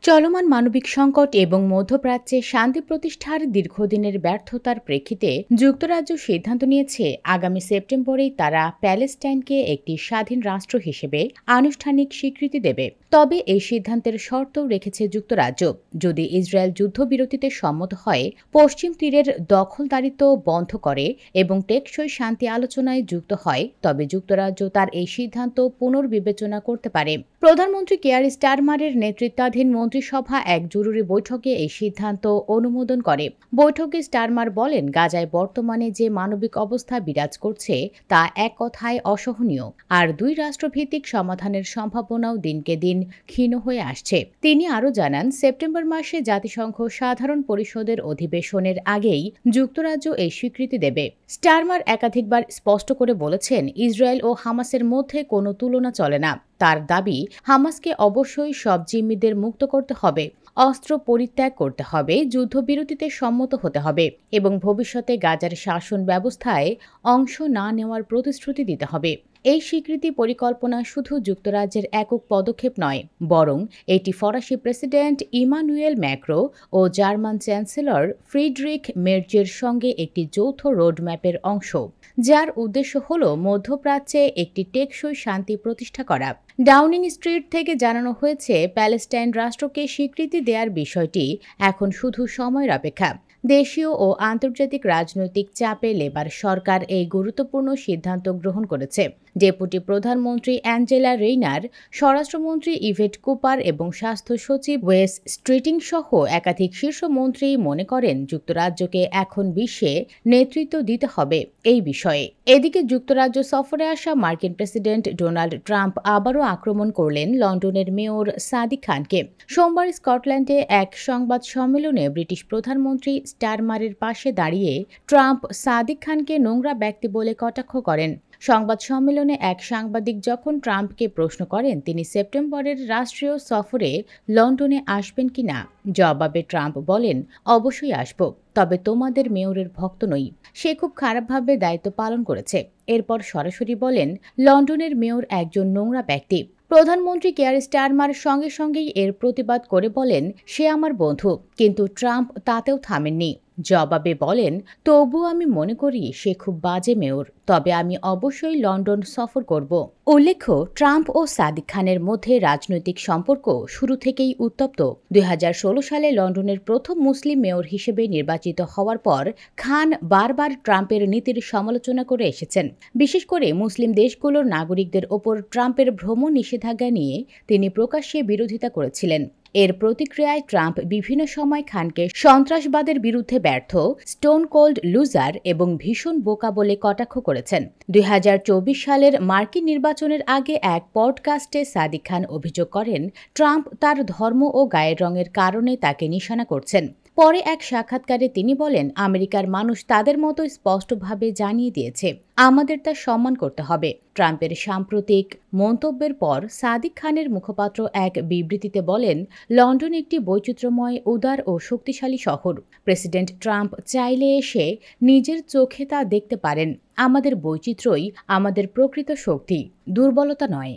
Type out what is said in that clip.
চলমান মানবিক সংকট এবং মধ্যপ্রাচ্যে শান্তি প্রতিষ্ঠার দীর্ঘদিনের ব্যর্থতার প্রেক্ষিতে যুক্তরাজ্য সিদ্ধান্ত নিয়েছে আগামী সেপ্টেম্বরেই তারা প্যালেস্টাইনকে একটি স্বাধীন রাষ্ট্র হিসেবে আনুষ্ঠানিক স্বীকৃতি দেবে। তবে এই সিদ্ধান্তের শর্তও রেখেছে যুক্তরাজ্য, যদি ইসরায়েল যুদ্ধবিরতিতে সম্মত হয়, পশ্চিম তীরের দখলদারিত্ব বন্ধ করে এবং টেকসই শান্তি আলোচনায় যুক্ত হয়, তবে যুক্তরাজ্য তার এই সিদ্ধান্ত পুনর্বিবেচনা করতে পারে। প্রধানমন্ত্রী কেয়ার স্টারমারের নেতৃত্বাধীন মন্ত্রিসভা এক জরুরি বৈঠকে এই সিদ্ধান্ত অনুমোদন করে। বৈঠকে স্টারমার বলেন, গাজায় বর্তমানে যে মানবিক অবস্থা বিরাজ করছে তা এক কথায় অসহনীয়, আর দুই রাষ্ট্রভিত্তিক সমাধানের সম্ভাবনাও দিনকে দিন ক্ষীণ হয়ে আসছে। তিনি আরও জানান, সেপ্টেম্বর মাসে জাতিসংঘ সাধারণ পরিষদের অধিবেশনের আগেই যুক্তরাজ্য এই স্বীকৃতি দেবে। স্টারমার একাধিকবার স্পষ্ট করে বলেছেন, ইসরায়েল ও হামাসের মধ্যে কোনো তুলনা চলে না। তার দাবি, হামাসকে অবশ্যই সব জিম্মিদের মুক্ত করতে হবে, অস্ত্র পরিত্যাগ করতে হবে, যুদ্ধবিরতিতে সম্মত হতে হবে এবং ভবিষ্যতে গাজার শাসন ব্যবস্থায় অংশ না নেওয়ার প্রতিশ্রুতি দিতে হবে। এই স্বীকৃতি পরিকল্পনা শুধু যুক্তরাজ্যের একক পদক্ষেপ নয়, বরং এটি ফরাসি প্রেসিডেন্ট ইমানুয়েল ম্যাক্রো ও জার্মান চ্যান্সেলর ফ্রিডরিখ মের্জের সঙ্গে একটি যৌথ রোডম্যাপের অংশ, যার উদ্দেশ্য হল মধ্যপ্রাচ্যে একটি টেকসই শান্তি প্রতিষ্ঠা করা। ডাউনিং স্ট্রিট থেকে জানানো হয়েছে, প্যালেস্টাইন রাষ্ট্রকে স্বীকৃতি দেওয়ার বিষয়টি এখন শুধু সময়ের অপেক্ষা। দেশীয় ও আন্তর্জাতিক রাজনৈতিক চাপে লেবার সরকার এই গুরুত্বপূর্ণ সিদ্ধান্ত গ্রহণ করেছে। ডেপুটি প্রধানমন্ত্রী অ্যাঞ্জেলা রেইনার, স্বরাষ্ট্রমন্ত্রী ইভেট কুপার এবং স্বাস্থ্য সচিব ওয়েস স্ট্রিটিং সহ একাধিক শীর্ষ মন্ত্রী মনে করেন, যুক্তরাজ্যকে এখন বিশ্বে নেতৃত্ব দিতে হবে এই বিষয়ে। এদিকে যুক্তরাজ্য সফরে আসা মার্কিন প্রেসিডেন্ট ডোনাল্ড ট্রাম্প আবারও আক্রমণ করলেন লন্ডনের মেয়র সাদিক খানকে। সোমবার স্কটল্যান্ডে এক সংবাদ সম্মেলনে ব্রিটিশ প্রধানমন্ত্রী স্টারমারের পাশে দাঁড়িয়ে ট্রাম্প সাদিক খানকে নোংরা ব্যক্তি বলে কটাক্ষ করেন। সংবাদ সম্মেলনে এক সাংবাদিক যখন ট্রাম্পকে প্রশ্ন করেন তিনি সেপ্টেম্বরের রাষ্ট্রীয় সফরে লন্ডনে আসবেন কিনা, জবাবে ট্রাম্প বলেন, অবশ্যই আসব, তবে তোমাদের মেয়রের ভক্ত নই। সে খুব খারাপভাবে দায়িত্ব পালন করেছে। এরপর সরাসরি বলেন, লন্ডনের মেয়র একজন নোংরা ব্যক্তি। প্রধানমন্ত্রী কেয়ার স্টারমার সঙ্গে সঙ্গেই এর প্রতিবাদ করে বলেন, সে আমার বন্ধু, কিন্তু ট্রাম্প তাতেও থামেননি। জবাবে বলেন, তবুও আমি মনে করি সে খুব বাজে মেয়র, তবে আমি অবশ্যই লন্ডন সফর করব। উল্লেখ্য, ট্রাম্প ও সাদিক খানের মধ্যে রাজনৈতিক সম্পর্ক শুরু থেকেই উত্তপ্ত। 2016 সালে লন্ডনের প্রথম মুসলিম মেয়র হিসেবে নির্বাচিত হওয়ার পর খান বারবার ট্রাম্পের নীতির সমালোচনা করে এসেছেন। বিশেষ করে মুসলিম দেশগুলোর নাগরিকদের ওপর ট্রাম্পের ভ্রমণ নিষেধাজ্ঞা নিয়ে তিনি প্রকাশ্যে বিরোধিতা করেছিলেন। এর প্রতিক্রিয়ায় ট্রাম্প বিভিন্ন সময় খানকে সন্ত্রাসবাদের বিরুদ্ধে ব্যর্থ, স্টোন কোল্ড লুজার এবং ভীষণ বোকা বলে কটাক্ষ করেছেন। 2024 সালের মার্কিন নির্বাচনের আগে এক পডকাস্টে সাদিক খান অভিযোগ করেন, ট্রাম্প তার ধর্ম ও গায়ের রঙের কারণে তাকে নিশানা করছেন। পরে এক সাক্ষাৎকারে তিনি বলেন, আমেরিকার মানুষ তাদের মতো স্পষ্টভাবে জানিয়ে দিয়েছে, আমাদের তা সম্মান করতে হবে। ট্রাম্পের সাম্প্রতিক মন্তব্যের পর সাদিক খানের মুখপাত্র এক বিবৃতিতে বলেন, লন্ডন একটি বৈচিত্র্যময়, উদার ও শক্তিশালী শহর। প্রেসিডেন্ট ট্রাম্প চাইলে এসে নিজের চোখে তা দেখতে পারেন। আমাদের বৈচিত্র্যই আমাদের প্রকৃত শক্তি, দুর্বলতা নয়।